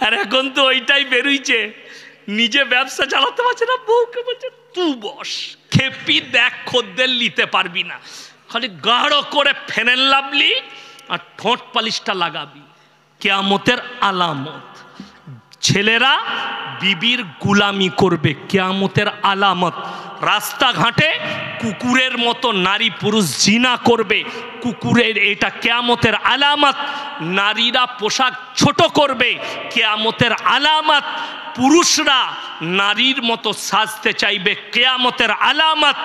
আর এখন তো ওইটাই বেরোইছে, নিজে ব্যবসা চালাতে পারছে না, বউকে বলছে তুই বস, খেপি দেখ খদ্দের নিতে পারবি না, খালি গাঢ় করে ফেনেল লাভলি আর ঠোঁট পালিশটা লাগাবি। কিয়ামতের আলামত। ছেলেরা বিবির গুলামি করবে, কিয়ামতের আলামত। রাস্তাঘাটে কুকুরের মতো নারী পুরুষ জিনা করবে, কুকুরের, এটা কিয়ামতের আলামত। নারীরা পোশাক ছোট করবে, কিয়ামতের আলামত। পুরুষরা নারীর মতো সাজতে চাইবে, কিয়ামতের আলামত।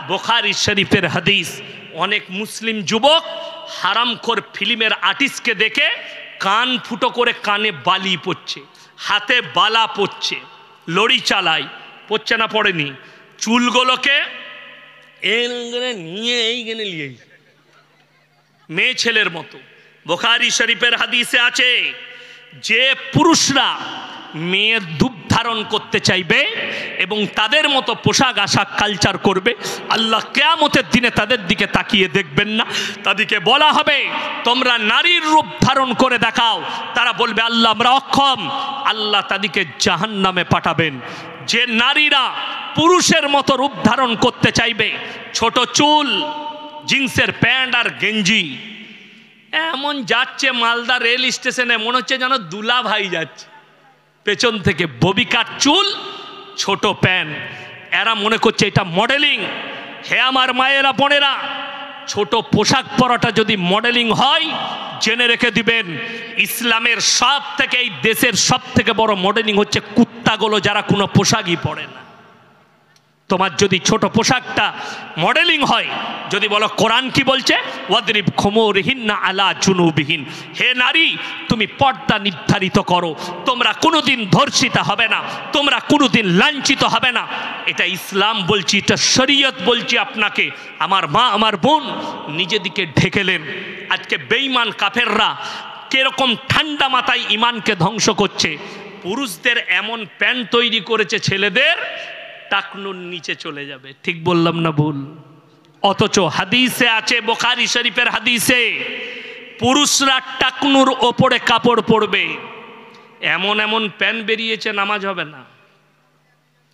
বুখারী শরীফের হাদিস। অনেক মুসলিম যুবক হারামখোর ফিল্মের আর্টিস্টকে দেখে কান ফুটো করে কানে বালি পড়ছে, হাতে বালা পড়ছে, লড়ি চালায়, পড়ছে না পড়েনি, চুলগুলোকে নিয়ে এইখানে নিয়ে মেয়ে ছেলের মতো। বুখারী শরীফের হাদিসে আছে যে পুরুষরা মেয়ের ধূপ ধারণ করতে চাইবে এবং তাদের মতো পোশাক আশাক কালচার করবে, আল্লাহ কিয়ামতের দিনে তাদের দিকে তাকিয়ে দেখবেন না। তাদেরকে বলা হবে তোমরা নারীর রূপ ধারণ করে দেখাও, তারা বলবে আল্লাহ আমরা অক্ষম, আল্লাহ তাদেরকে জাহান্নামে পাঠাবেন। যে নারীরা পুরুষের মতো রূপ ধারণ করতে চাইবে, ছোট চুল, জিন্সের প্যান্ট আর গেঞ্জি, এমন যাচ্ছে মালদা রেল স্টেশনে মনে হচ্ছে যেন দুলা ভাই যাচ্ছে, পেছন থেকে ববিকার চুল, ছোট প্যান্ট, এরা মনে করছে এটা মডেলিং। হে আমার মায়েরা বোনেরা, ছোট পোশাক পরাটা যদি মডেলিং হয়, জেনে রেখে দিবেন ইসলামের সব থেকে, এই দেশের সব থেকে বড় মডেলিং হচ্ছে কুত্তাগুলো যারা কোনো পোশাকই পরে না। তোমার যদি ছোট পোশাকটা মডেলিং হয়, যদি বলো কোরআন কি বলছে, ওয়াদরিব খুমুরহিন্না আলা জুনুবিহিন, হে নারী তুমি পর্দা নির্ধারিত করো, তোমরা কোনোদিন ধর্ষিতা হবে না, তোমরা কোনোদিন লাঞ্ছিত হবে না। এটা ইসলাম বলছি, এটা শরীয়ত বলছি আপনাকে। আমার মা আমার বোন নিজেদিকে ঢেকেলেন। আজকে বেঈমান কাফেররা কিরকম ঠান্ডা মাথায় ইমানকে ধ্বংস করছে। পুরুষদের এমন প্যান্ট তৈরি করেছে ছেলেদের টাকনুর নিচে চলে যাবে, ঠিক বললাম না ভুল? অথচ হাদিসে আছে, বুখারী শরীফের হাদিসে, পুরুষরা টাকনুর ওপরে কাপড় পরবে। এমন এমন প্যান্ট বেরিয়েছে নামাজ হবে না।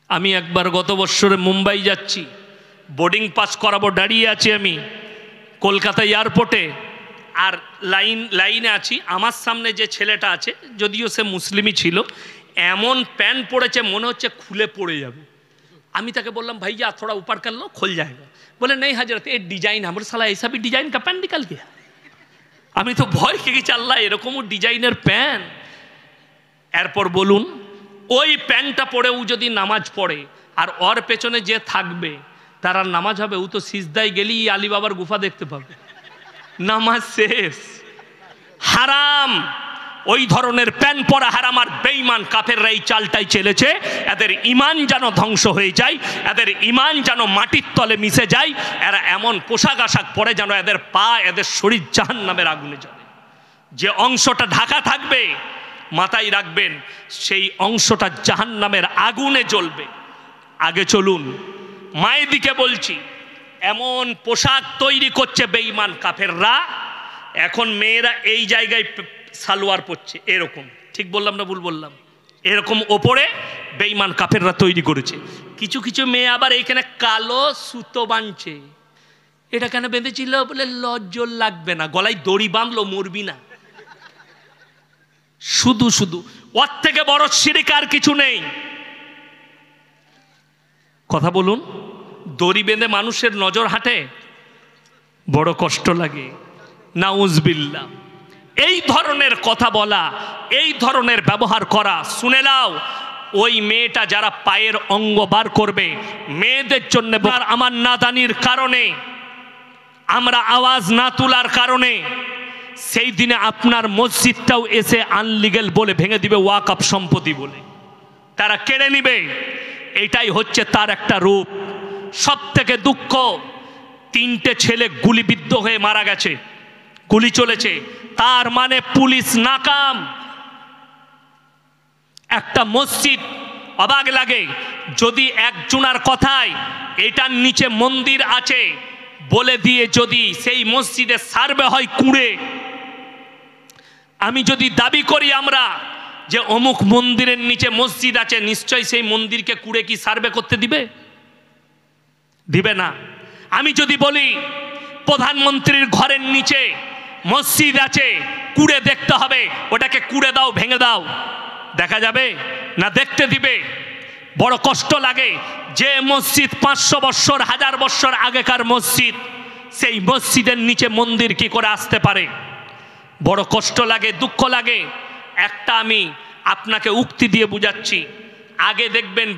আমি একবার গত বছরে মুম্বাই যাচ্ছি, বোর্ডিং পাস করাবো, দাঁড়িয়ে আছি আমি কলকাতা এয়ারপোর্টে, আর লাইনে আছি। আমার সামনে যে ছেলেটা আছে, যদিও সে মুসলিমই ছিল, এমন প্যান্ট পরেছে মনে হচ্ছে খুলে পড়ে যাবে। আমি তাকে বললাম ভাইয়া थोड़ा ऊपर कर लो, खुल जाएगा। बोले नहीं हजरत ये डिजाइन है। बोले साला ऐसा भी डिजाइन का पैंट निकल गया। আমি তো ভয় খেয়ে গেছি, আল্লাহ এরকমও ডিজাইনের প্যান্ট। এরপর বলুন, ওই প্যান্টটা পরেও যদি নামাজ পড়ে আর ওর পেছনে যে থাকবে তার আর নামাজ হবে? ও তো সিজদায় গেলেই আলী বাবার গুফা দেখতে পাবে, নামাজ শেষ। হারাম, ওই ধরনের প্যান্ট পরা হারাম। আর বেঈমান কাফেররা এই চালটাই চলেছে, এদের ঈমান যেন ধ্বংস হয়ে যায়, এদের ঈমান যেন মাটির তলে মিশে যায়। এরা এমন পোশাক আশাক পরে যেন এদের পা, এদের শরীর জাহান্নামের আগুনে জ্বলে। যে অংশটা ঢাকা থাকবে মাথায় রাখবেন, সেই অংশটা জাহান্নামের আগুনে জ্বলবে। আগে চলুন, মায়ের দিকে বলছি, এমন পোশাক তৈরি করছে বেঈমান কাফেররা। এখন মেয়েরা এই জায়গায় সালোয়ার পরছে এরকম, ঠিক বললাম না ভুল বললাম? এরকম ওপরে বেঈমান কাফেররা তৈরি করেছে। কিছু কিছু মেয়ে আবার এইখানে কালো সুতো বাঁধছে। এটা কেন বেঁধেছিল? বলে লজ্জা লাগবে না, গলায় দড়ি বাঁধলো, মরবি না। শুধু শুধু ওর থেকে বড় শিরক আর কিছু নেই। কথা বলুন, দড়ি বেঁধে মানুষের নজর হাঁটে, বড় কষ্ট লাগে। নাউজবিল্লাহ। এই ধরনের কথা বলা, এই ধরনের ব্যবহার করা, শুনে নাও, ওই মেয়েটা যারা পায়ের অঙ্গ বার করবে, মেয়েদের জন্য আমার নাদানির কারণে, আমরা আওয়াজ না তোলার কারণে, সেই দিনে আপনার মসজিদটাও এসে আনলিগেল বলে ভেঙে দিবে, ওয়াকফ সম্পত্তি বলে তারা কেড়ে নিবে। এটাই হচ্ছে তার একটা রূপ। সব থেকে দুঃখ, 3টে ছেলে গুলিবিদ্ধ হয়ে মারা গেছে, গুলি চলেছে, তার মানে পুলিশ নাকাম। একটা মসজিদ, অবাক লাগে যদি একজনের কথায় এটার নিচে মন্দির আছে বলে দিয়ে যদি সেই মসজিদে সার্ভে হয় কুঁড়ে, আমি যদি দাবি করি আমরা যে অমুক মন্দিরের নিচে মসজিদ আছে, নিশ্চয়ই সেই মন্দিরকে কুড়ে কি সার্ভে করতে দিবে? দিবে না। আমি যদি বলি প্রধানমন্ত্রীর ঘরের নিচে মসজিদ আছে, কুড়ে দেখতে হবে, ওটাকে কুড়ে দাও, ভেঙে দাও, দেখা যাবে না? দেখতে দিবে? বড় কষ্ট লাগে। যে মসজিদ 500 বৎসর 1000 বৎসর আগেকার মসজিদ, সেই মসজিদের নিচে মন্দির কি করে আসতে পারে? বড় কষ্ট লাগে, দুঃখ লাগে। একটা আমি আপনাকে উক্তি দিয়ে বুঝাচ্ছি। আগে দেখবেন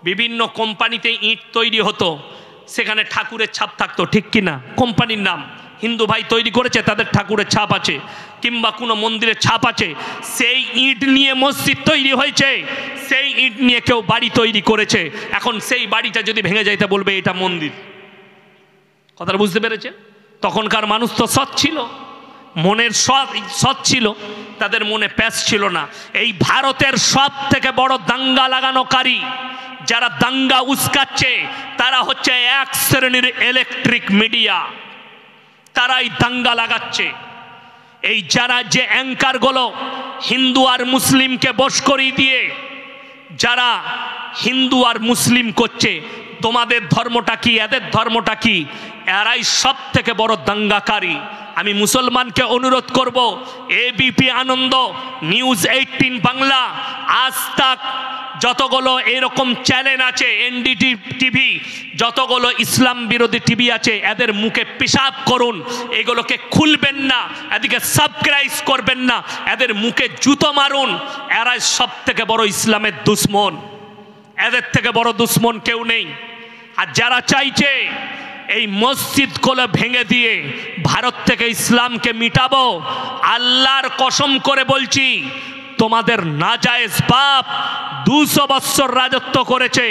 বিভিন্ন কোম্পানিতে ইট তৈরি হতো, সেখানে ঠাকুরের ছাপ থাকতো, ঠিক কি না? কোম্পানির নাম হিন্দু ভাই তৈরি করেছে, তাদের ঠাকুরের ছাপ আছে, কিংবা কোনো মন্দিরের ছাপ আছে। সেই ইট নিয়ে মসজিদ তৈরি হয়েছে, সেই ইট নিয়ে কেউ বাড়ি তৈরি করেছে। এখন সেই বাড়িটা যদি ভেঙে যাইতে বলবে এটা মন্দির। কথাটা বুঝতে পেরেছে? তখনকার মানুষ তো সৎ ছিল, মনের সৎ ছিল, তাদের মনে প্যাঁচ ছিল না। এই ভারতের সব থেকে বড় দাঙ্গা লাগানোকারী, যারা দাঙ্গা উস্কাচ্ছে, তারা হচ্ছে এক শ্রেণীর ইলেকট্রিক মিডিয়া। তারাই দাঙ্গা লাগাচ্ছে। এই যারা যে অ্যাঙ্কারগুলো হিন্দু আর মুসলিমকে বশ করিয়ে দিয়ে যারা হিন্দু আর মুসলিম করছে, তোমাদের ধর্মটা কি, এদের ধর্মটা কি, এরাই সব থেকে বড় দাঙ্গাকারী। আমি মুসলমানকে অনুরোধ করব, এবিপি আনন্দ, নিউজ 18 বাংলা, আজ তাক, যতগুলো এরকম চ্যানেল আছে, এনডিটি টিভি, যতগুলো ইসলাম বিরোধী টিভি আছে, এদের মুখে পেশাব করুন। এগুলোকে খুলবেন না, এদিকে সাবস্ক্রাইব করবেন না, এদের মুখে জুতো মারুন। এরাই সব থেকে বড় ইসলামের দুশ্মন। এদের থেকে বড় দুশ্মন কেউ নেই। আর যারা চাইছে এই মসজিদগুলো ভেঙে দিয়ে ভারত থেকে ইসলামকে মিটাবো, আল্লাহর কসম করে বলছি, তোমাদের নাজায়েজ বাপ 200 বৎসর রাজত্ব করেছে,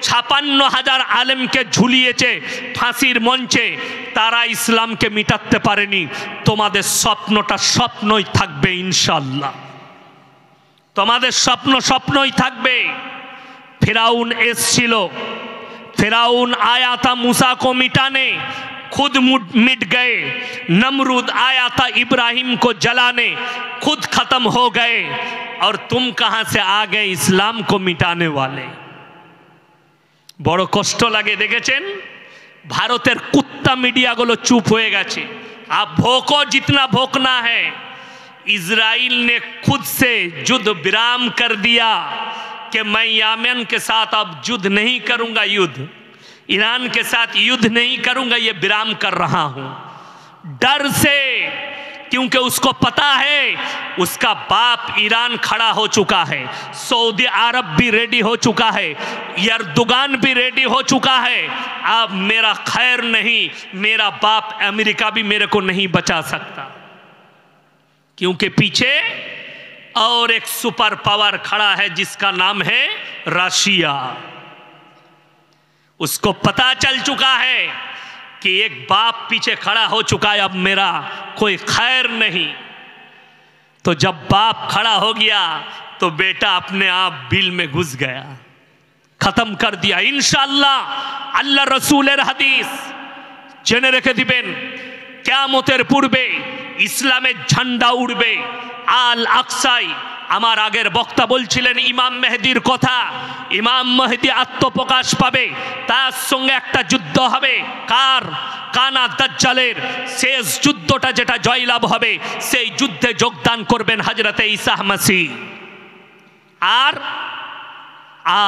56,000 আলেমকে ঝুলিয়েছে ফাঁসির মঞ্চে, তারা ইসলামকে মিটাতে পারেনি। তোমাদের স্বপ্নটা স্বপ্নই থাকবে ইনশাআল্লাহ। তোমাদের স্বপ্ন স্বপ্নই থাকবে। ফিরাউন এসছিল, फिराउन आया था मूसा को मिटाने, खुद मिट गए। नमरूद आया था इब्राहिम को जलाने, खुद खत्म हो गए। और तुम कहां से आ गए इस्लाम को मिटाने वाले? बड़ो कष्ट लगे। देखेছেন भारतेर कुत्ता मीडिया गुलो चुप हो गए। आप भोको जितना भोकना है। इजराइल ने खुद से युद्ध विराम कर दिया कि मैं यमन के साथ अब युद्ध नहीं करूंगा, युद्ध ईरान के साथ युद्ध नहीं करूंगा, ये विराम कर रहा हूं डर से, क्योंकि उसको पता है उसका बाप ईरान खड़ा हो चुका है, सऊदी अरब भी रेडी हो चुका है, यर्दुगान भी रेडी हो चुका है। अब मेरा खैर नहीं, मेरा बाप अमेरिका भी मेरे को नहीं बचा सकता, क्योंकि पीछे और एक सुपर पावर खड़ा है जिसका नाम है रशिया। उसको पता चल चुका है कि एक बाप पीछे खड़ा हो चुका है, अब मेरा कोई खैर नहीं। तो जब बाप खड़ा हो गया तो बेटा अपने आप बिल में घुस गया, खत्म कर दिया। इंशाअल्लाह अल्लाह रसूलेर हादिस জেনে রেখে দিবেন, কিয়ামতের পূর্বে ইসলামের ঝান্ডা উড়বে আল আকসায়। আমার আগের বক্তা বলছিলেন ইমাম মেহেদির কথা। ইমাম মেহেদি আত্মপ্রকাশ পাবে, তার সঙ্গে একটা যুদ্ধ হবে। কার? কানা দাজ্জালের। শেষ যুদ্ধটা যেটা জয়লাভ হবে, সেই যুদ্ধে যোগদান করবেন হযরতে ঈসা মাসিহ। আর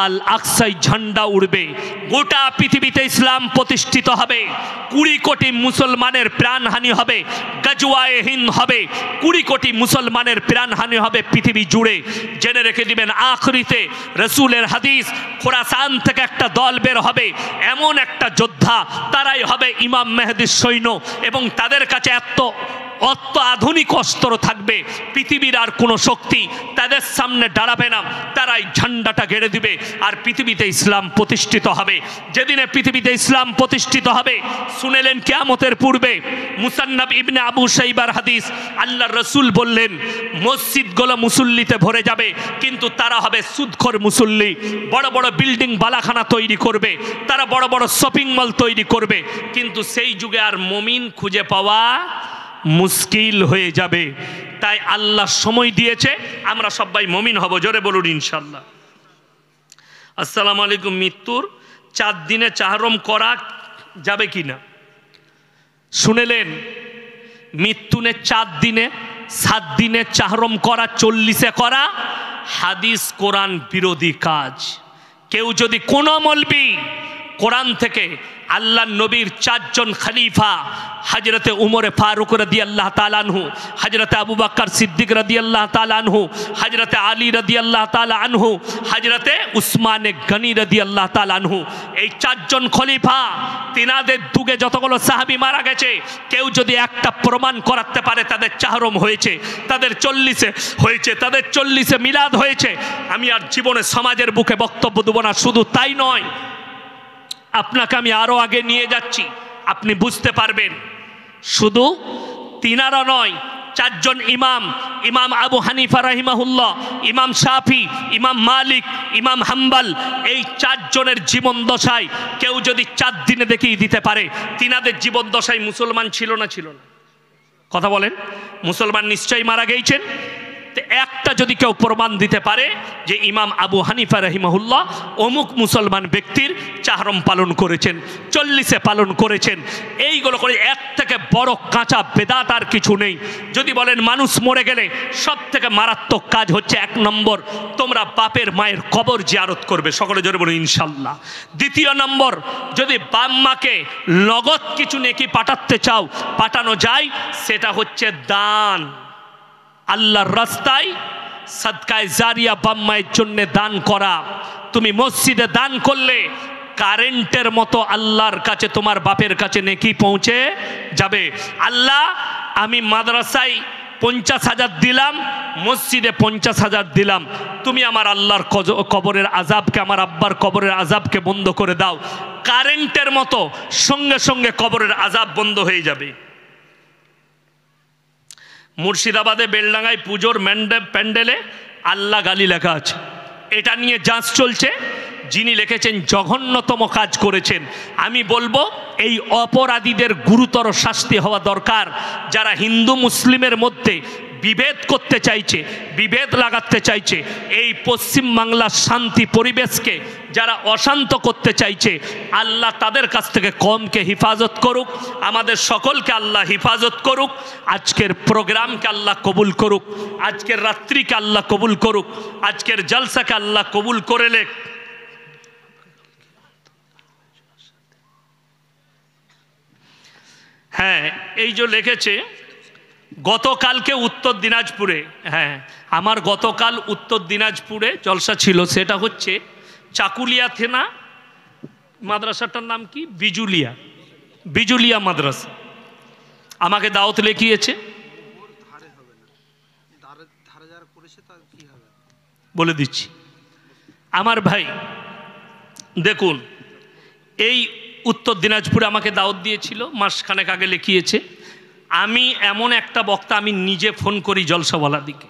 আল আকসায় ঝান্ডা উড়বে, গোটা পৃথিবীতে ইসলাম প্রতিষ্ঠিত হবে, 20 কোটি মুসলমানের প্রাণহানি হবে, গজওয়ায়ে হিন্দ হবে, 20 কোটি মুসলমানের প্রাণহানি হবে পৃথিবী জুড়ে। জেনে রেখে দিবেন আখিরিতে রসুলের হাদিস, খোরাসান থেকে একটা দল বের হবে, এমন একটা যোদ্ধা, তারাই হবে ইমাম মেহেদির সৈন্য, এবং তাদের কাছে অত আধুনিক অস্ত্র থাকবে, পৃথিবীর আর কোনো শক্তি তাদের সামনে দাঁড়াবে না। তারাই ঝান্ডাটা গেড়ে দিবে, আর পৃথিবীতে ইসলাম প্রতিষ্ঠিত হবে। যেদিনে পৃথিবীতে ইসলাম প্রতিষ্ঠিত হবে, শুনেলেন কিয়ামতের পূর্বে মুসান্নাফ ইবনে আবু শাইবার হাদিস, আল্লাহর রসুল বললেন মসজিদগুলো মুসল্লিতে ভরে যাবে, কিন্তু তারা হবে সুদখোর মুসল্লি। বড় বড় বিল্ডিং বালাখানা তৈরি করবে, তারা বড় বড় শপিং মল তৈরি করবে, কিন্তু সেই যুগে আর মুমিন খুঁজে পাওয়া মুশকিল হয়ে যাবে। তাই আল্লাহ সময় দিয়েছে, আমরা সবাই মুমিন হব, জোরে বলুন ইনশাআল্লাহ। আসসালামু আলাইকুম। মৃত্যুর 4 দিনে চাহরম করা যাবে কি না? শুনেলেন, মৃত্যুনে 4 দিনে 7 দিনে চাহরম করা, 40-এ করা হাদিস কোরআন বিরোধী কাজ। কেউ যদি কোনো মলবি কোরআন থেকে আল্লাহ নবীর 4 জন খলিফা হযরতে উমরে ফারুক রাদিয়াল্লাহু তাআলা আনহু, হযরতে আবু বকর সিদ্দিক রাদিয়াল্লাহু তাআলা আনহু, হযরতে আলী রাদিয়াল্লাহু তাআলা আনহু, হযরতে উসমান গনি রাদিয়াল্লাহু তাআলা আনহু, এই 4 জন খলিফা তিনাদের যুগে যতগুলো সাহাবী মারা গেছে, কেউ যদি একটা প্রমাণ করাতে পারে তাদের চাহরম হয়েছে, তাদের 40-এ হয়েছে, তাদের 40-এ মিলাদ হয়েছে, আমি আর জীবনে সমাজের বুকে বক্তব্য দেব না। শুধু তাই নয়, আপনাকে আমি আরো আগে নিয়ে যাচ্ছি, আপনি বুঝতে পারবেন। শুধু তিনারা নয়, 4 জন ইমাম, ইমাম আবু হানিফা রাহিমাহুল্লাহ, ইমাম শাফি, ইমাম মালিক, ইমাম হাম্বল, এই 4 জনের জীবন দশায় কেউ যদি 4 দিনে দেখিয়ে দিতে পারে তিনাদের জীবন দশায় মুসলমান ছিল না? ছিল না? কথা বলেন। মুসলমান নিশ্চয়ই মারা গিয়েছেন। একটা যদি কেউ প্রমাণ দিতে পারে যে ইমাম আবু হানিফা রাহিমাহুল্লাহ অমুক মুসলমান ব্যক্তির চাহরম পালন করেছেন, 40-এ পালন করেছেন, এইগুলো করে, এর থেকে বড় কাঁচা বেদাত আর কিছু নেই। যদি বলেন মানুষ মরে গেলে সব থেকে মারাত্মক কাজ হচ্ছে 1 নম্বর, তোমরা বাপের মায়ের কবর জিয়ারত করবে, সকলে জোরে বলুন ইনশাআল্লাহ। 2 নম্বর, যদি বাপ মাকে নগদ কিছু নেকি পাঠাতে চাও, পাঠানো যায়, সেটা হচ্ছে দান। আল্লাহর রাস্তায় সাদকায়ে জারিয়া বাপ মায়ের জন্য দান করা। তুমি মসজিদে দান করলে কারেন্টের মতো আল্লাহর কাছে, তোমার বাপের কাছে নেকি পৌঁছে যাবে। আল্লাহ, আমি মাদ্রাসায় 50,000 দিলাম, মসজিদে 50,000 দিলাম, তুমি আমার আল্লাহর কবরের আযাবকে, আমার আব্বার কবরের আযাবকে বন্ধ করে দাও। কারেন্টের মতো সঙ্গে সঙ্গে কবরের আযাব বন্ধ হয়ে যাবে। মুর্শিদাবাদে বেলডাঙ্গায় পুজোর প্যান্ডেলে আল্লাহ গালি লেখা আছে, এটা নিয়ে যাঁচ চলছে। যিনি লিখেছেন জঘন্যতম কাজ করেছেন। আমি বলবো এই অপরাধীদের গুরুতর শাস্তি হওয়া দরকার। যারা হিন্দু মুসলিমের মধ্যে বিভেদ করতে চাইছে, বিভেদ লাগাতে চাইছে, এই পশ্চিম বাংলার শান্তি পরিবেশকে যারা অশান্ত করতে চাইছে, আল্লাহ তাদের কাছ থেকে কমকে হিফাজত করুক, আমাদের সকলকে আল্লাহ হিফাজত করুক। আজকের প্রোগ্রামকে আল্লাহ কবুল করুক, আজকের রাত্রিকে আল্লাহ কবুল করুক, আজকের জলসাকে আল্লাহ কবুল করে লেখ। হ্যাঁ, এই যে লিখেছে গতকালকে উত্তর দিনাজপুরে, হ্যাঁ আমার গতকাল উত্তর দিনাজপুরে জলসা ছিল, সেটা হচ্ছে চাকুলিয়া থানা, মাদ্রাসাটার নাম কি, বিজুলিয়া, বিজুলিয়া মাদ্রাসা। আমাকে দাওয়াত লিখিয়েছে, বলে দিচ্ছি। আমার ভাই দেখুন, এই উত্তর দিনাজপুরে আমাকে দাওয়াত দিয়েছিল, মাসখানেক আগে লিখিয়েছে। আমি এমন একটা বক্তা, আমি নিজে ফোন করি জলসাওয়ালা দিকে,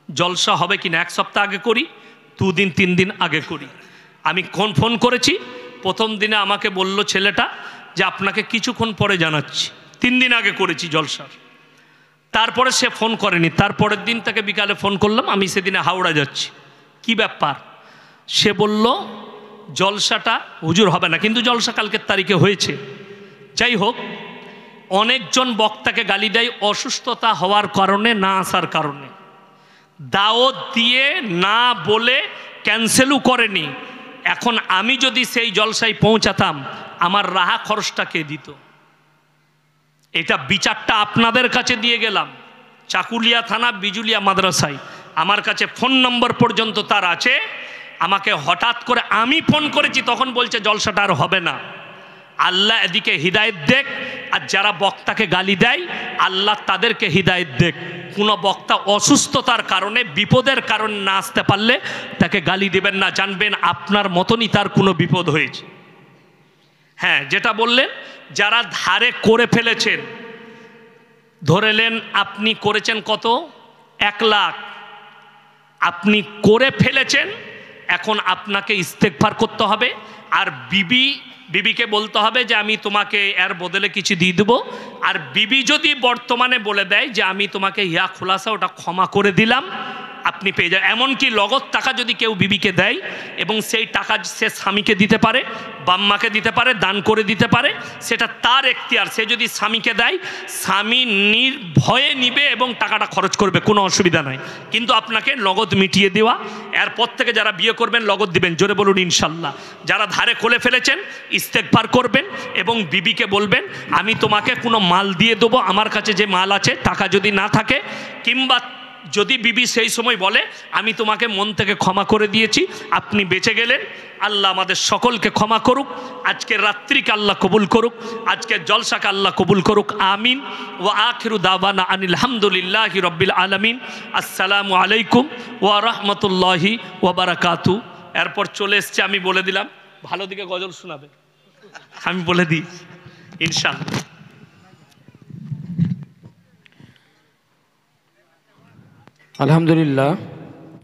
জলসা হবে কিনা 1 সপ্তাহ আগে করি, 2 দিন 3 দিন আগে করি। আমি ফোন করেছি, প্রথম দিনে আমাকে বলল ছেলেটা যে আপনাকে কিছুক্ষণ পরে জানাচ্ছি। 3 দিন আগে করেছি জলসার, তারপরে সে ফোন করেনি। তারপরের দিন তাকে বিকালে ফোন করলাম, আমি সেদিনে হাওড়া যাচ্ছি, কি ব্যাপার? সে বলল জলসাটা হুজুর হবে না, কিন্তু জলসা কালকের তারিখে হয়েছে। যাই হোক, অনেকজন বক্তাকে গালি দেয় অসুস্থতা হওয়ার কারণে, না আসার কারণে। দাওয়াত দিয়ে না বলে ক্যান্সেলও করেনি। এখন আমি যদি সেই জলসায় পৌঁছাতাম, আমার রাহা খরচটা কে দিত? এটা বিচারটা আপনাদের কাছে দিয়ে গেলাম। চাকুলিয়া থানা বিজুলিয়া মাদ্রাসায় আমার কাছে ফোন নম্বর পর্যন্ত তার আছে। আমাকে হঠাৎ করে আমি ফোন করেছি, তখন বলছে জলসাটা আর হবে না। আল্লাহ এদিকে হিদায়েত দেখ, আর যারা বক্তাকে গালি দেয় আল্লাহ তাদেরকে হিদায়েত দেখ। কোনো বক্তা অসুস্থতার কারণে, বিপদের কারণে না আসতে পারলে তাকে গালি দেবেন না, জানবেন আপনার মতনই তার কোনো বিপদ হয়েছে। হ্যাঁ, যেটা বললেন, যারা ধারে করে ফেলেছেন, ধরেলেন আপনি করেছেন কত, 1 লাখ, আপনি করে ফেলেছেন এখন আপনাকে ইস্তেগফার করতে হবে, আর বিবিকে বলতে হবে যে আমি তোমাকে এর বদলে কিছু দিয়ে দেবো। আর বিবি যদি বর্তমানে বলে দেয় যে আমি তোমাকে ইয়া খোলাসা ওটা ক্ষমা করে দিলাম, আপনি পেয়ে যান। এমনকি নগদ টাকা যদি কেউ বিবিকে দেয় এবং সেই টাকা সে স্বামীকে দিতে পারে, বাম্মাকে দিতে পারে, দান করে দিতে পারে, সেটা তার এখতিয়ার। সে যদি স্বামীকে দেয়, স্বামী নির্ভয়ে নিবে এবং টাকাটা খরচ করবে, কোনো অসুবিধা নাই। কিন্তু আপনাকে নগদ মিটিয়ে দেওয়া। এরপর থেকে যারা বিয়ে করবেন নগদ দিবেন, জোরে বলুন ইনশাল্লাহ। যারা ধারে কোলে ফেলেছেন ইস্তেগফার করবেন এবং বিবিকে বলবেন আমি তোমাকে কোনো মাল দিয়ে দেবো, আমার কাছে যে মাল আছে, টাকা যদি না থাকে, কিংবা যদি বিবি সেই সময় বলে আমি তোমাকে মন থেকে ক্ষমা করে দিয়েছি, আপনি বেঁচে গেলেন। আল্লাহ আমাদের সকলকে ক্ষমা করুক, আজকের রাত্রিকে আল্লাহ কবুল করুক, আজকের জলসাকে আল্লাহ কবুল করুক, আমিন। ওয়া আখিরু দাওয়ানা আনিল হামদুলিল্লাহি রাব্বিল আলামিন। আসসালামু আলাইকুম ওয়া রাহমাতুল্লাহি ওয়া বারাকাতু। এরপর চলে এসছে, আমি বলে দিলাম ভালো দিকে গজল শোনাবে, আমি বলে দিই ইনশাআল্লাহ। আলহামদুলিল্লাহ।